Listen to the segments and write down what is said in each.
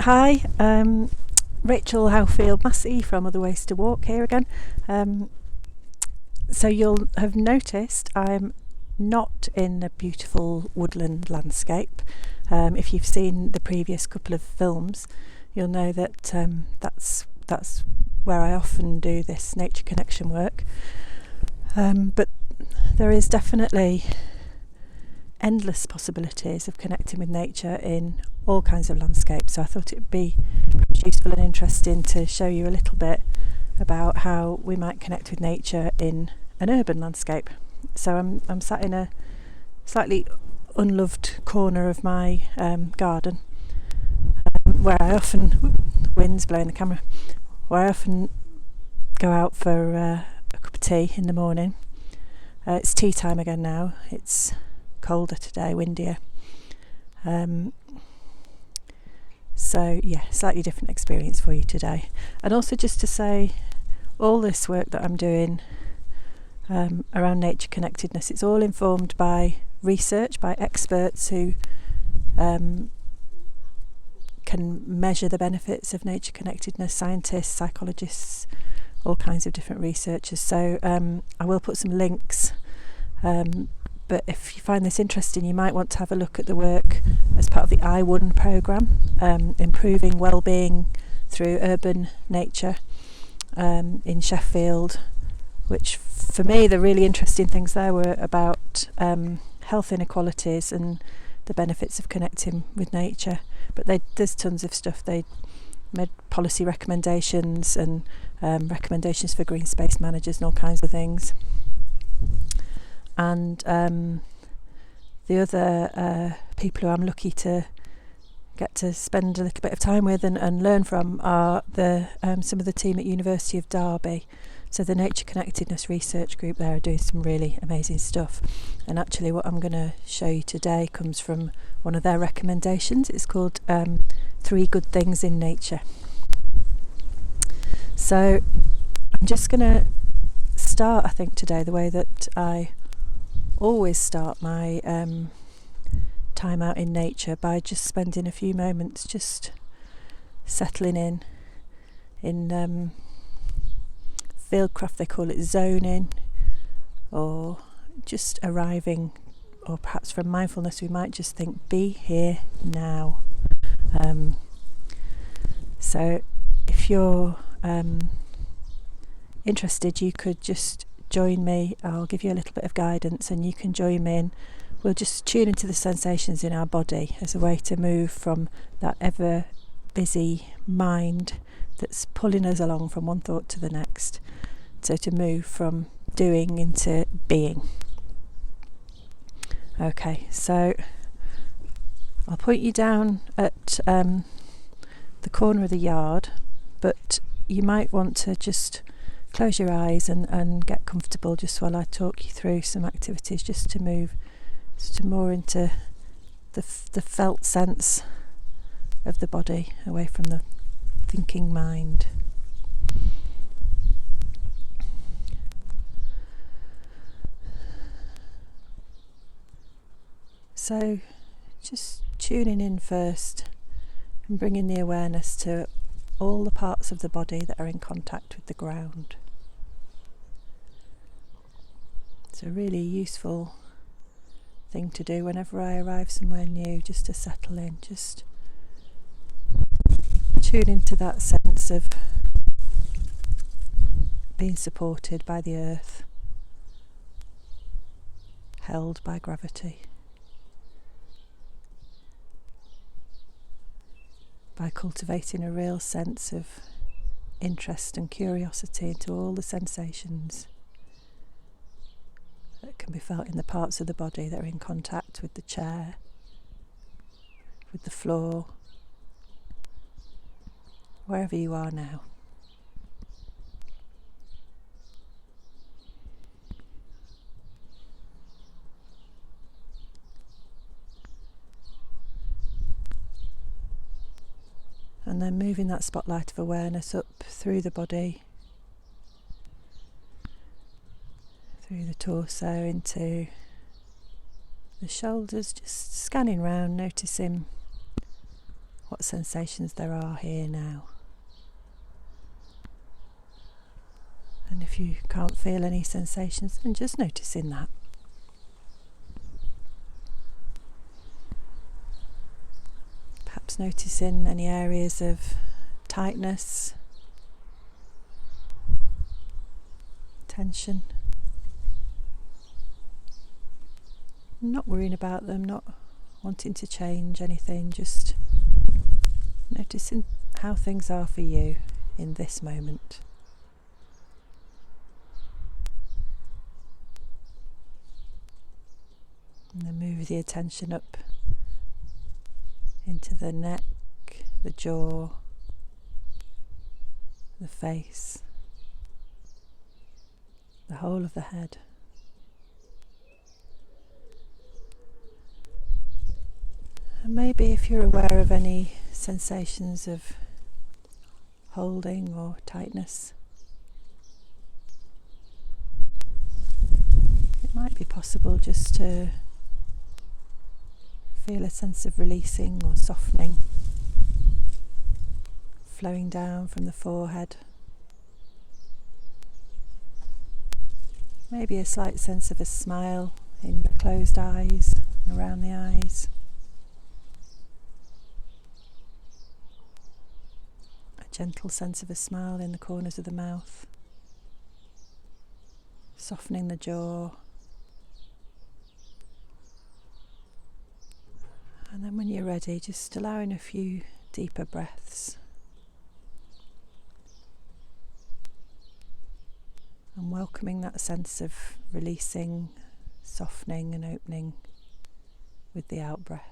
Hi, Rachel Howfield Massey from Other Ways to Walk here again. So you'll have noticed I'm not in a beautiful woodland landscape. If you've seen the previous couple of films, you'll know that that's where I often do this nature connection work. But there is definitely endless possibilities of connecting with nature in all kinds of landscapes. So I thought it would be useful and interesting to show you a little bit about how we might connect with nature in an urban landscape. So I'm sat in a slightly unloved corner of my garden, where I often, wind's blowing the camera, where I often go out for a cup of tea in the morning. It's tea time again now. It's colder today, windier. So yeah, slightly different experience for you today. And also just to say, all this work that I'm doing around nature connectedness, it's all informed by research, by experts who can measure the benefits of nature connectedness, scientists, psychologists, all kinds of different researchers. So I will put some links, but if you find this interesting, you might want to have a look at the work as part of the I1 programme, Improving Wellbeing Through Urban Nature in Sheffield, which for me the really interesting things there were about health inequalities and the benefits of connecting with nature. But there's tons of stuff. They made policy recommendations and recommendations for green space managers and all kinds of things. And the other people who I'm lucky to get to spend a little bit of time with and learn from are some of the team at University of Derby. So the Nature Connectedness Research Group there are doing some really amazing stuff. And actually what I'm going to show you today comes from one of their recommendations. It's called 3 Good Things in Nature. So I'm just going to start, I think, today the way that I always start my time out in nature, by just spending a few moments just settling in Fieldcraft they call it zoning, or just arriving, or perhaps from mindfulness we might just think be here now. So if you're interested, you could just join me. I'll give you a little bit of guidance and you can join me, and we'll just tune into the sensations in our body as a way to move from that ever busy mind that's pulling us along from one thought to the next. So to move from doing into being. Okay, so I'll point you down at the corner of the yard, but you might want to just close your eyes and get comfortable just while I talk you through some activities, just to move more into the felt sense of the body, away from the thinking mind. So just tuning in first and bringing the awareness to all the parts of the body that are in contact with the ground. It's a really useful thing to do whenever I arrive somewhere new, just to settle in, just tune into that sense of being supported by the earth, held by gravity, by cultivating a real sense of interest and curiosity into all the sensations that can be felt in the parts of the body that are in contact with the chair, with the floor, wherever you are now. And then moving that spotlight of awareness up through the body, through the torso into the shoulders, just scanning round, noticing what what sensations there are here now. And if you can't feel any sensations, then just noticing that. Perhaps noticing any areas of tightness, tension. Not worrying about them, not wanting to change anything, just noticing how things are for you in this moment. And then move the attention up into the neck, the jaw, the face, the whole of the head. And maybe if you're aware of any sensations of holding or tightness, it might be possible just to feel a sense of releasing or softening, flowing down from the forehead. Maybe a slight sense of a smile in the closed eyes and around the eyes. A gentle sense of a smile in the corners of the mouth, softening the jaw. And then when you're ready, just allowing a few deeper breaths. And welcoming that sense of releasing, softening and opening with the out breath.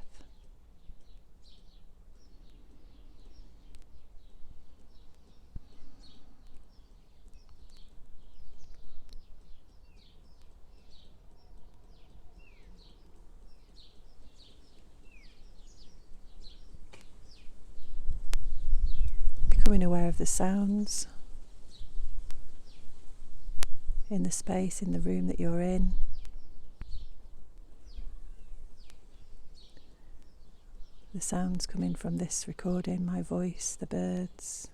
Becoming aware of the sounds in the space, in the room that you're in. The sounds coming from this recording, my voice, the birds,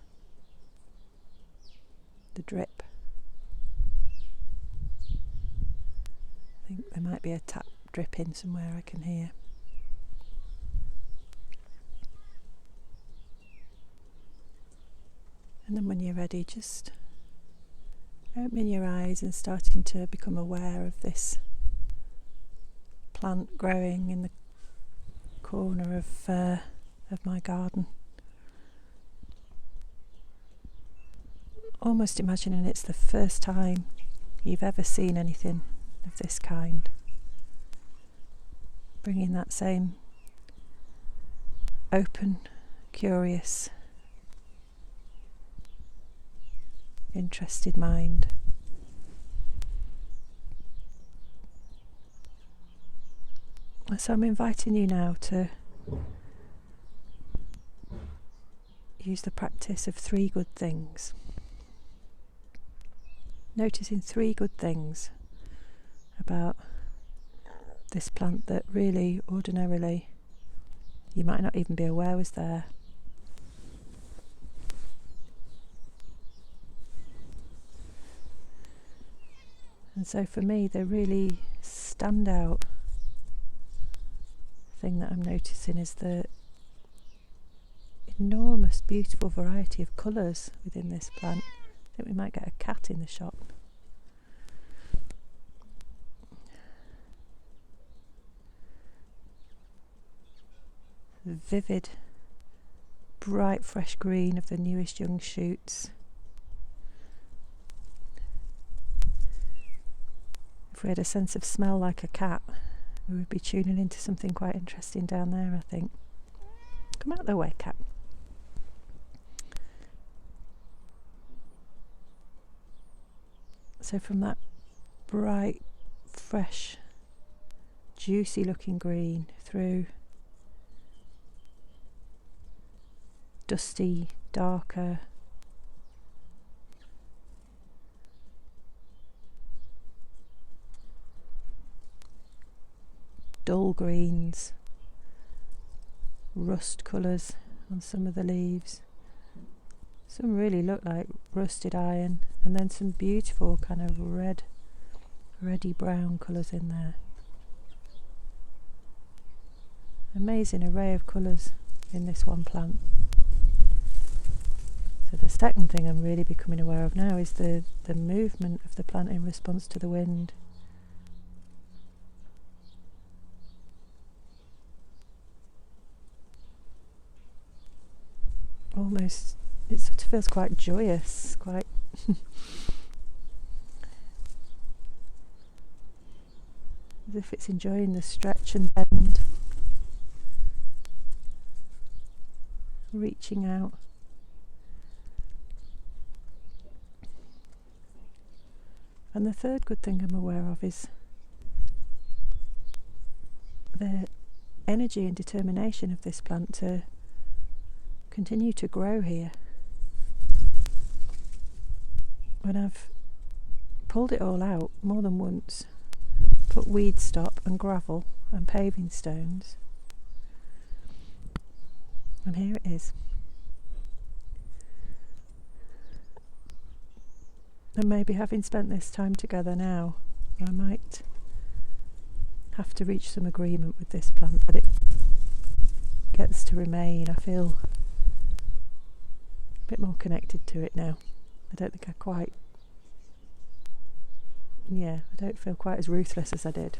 the drip. I think there might be a tap dripping somewhere I can hear. And then when you're ready, just opening your eyes and starting to become aware of this plant growing in the corner of my garden. Almost imagining it's the first time you've ever seen anything of this kind. Bringing that same open, curious, interested mind. So I'm inviting you now to use the practice of 3 good things. Noticing 3 good things about this plant that really ordinarily you might not even be aware was there. And so for me, the really standout thing that I'm noticing is the enormous, beautiful variety of colours within this plant. I think we might get a cat in the shop. The vivid, bright, fresh green of the newest young shoots. If we had a sense of smell like a cat, we would be tuning into something quite interesting down there, I think. Come out of the way, cat. So from that bright, fresh, juicy looking green through dusty, darker, dull greens, rust colours on some of the leaves. Some really look like rusted iron, and then some beautiful kind of reddy brown colours in there. Amazing array of colours in this one plant. So the second thing I'm really becoming aware of now is the movement of the plant in response to the wind. Almost, it sort of feels quite joyous, quite as if it's enjoying the stretch and bend, reaching out. And the third good thing I'm aware of is the energy and determination of this plant to continue to grow here. When I've pulled it all out more than once, put weed stop and gravel and paving stones, and here it is. And maybe having spent this time together now, I might have to reach some agreement with this plant that it gets to remain. I feel a bit more connected to it now. I don't think I don't feel quite as ruthless as I did.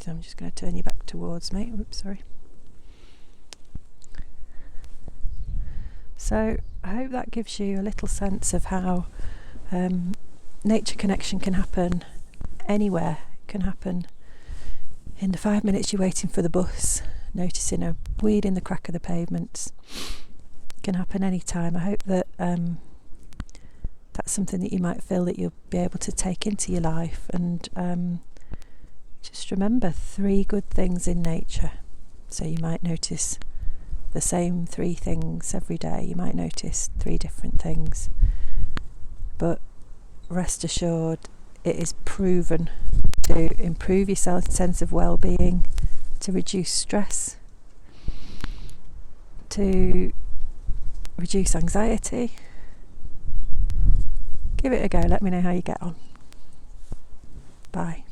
So I'm just going to turn you back towards me. Oops, sorry. So I hope that gives you a little sense of how nature connection can happen anywhere. It can happen in the 5 minutes you're waiting for the bus, noticing a weed in the crack of the pavements. It can happen anytime. I hope that that's something that you might feel that you'll be able to take into your life, and just remember 3 good things in nature. So you might notice the same 3 things every day. You might notice 3 different things, but rest assured it is proven to improve your sense of well-being, to reduce stress, to reduce anxiety. Give it a go, let me know how you get on. Bye.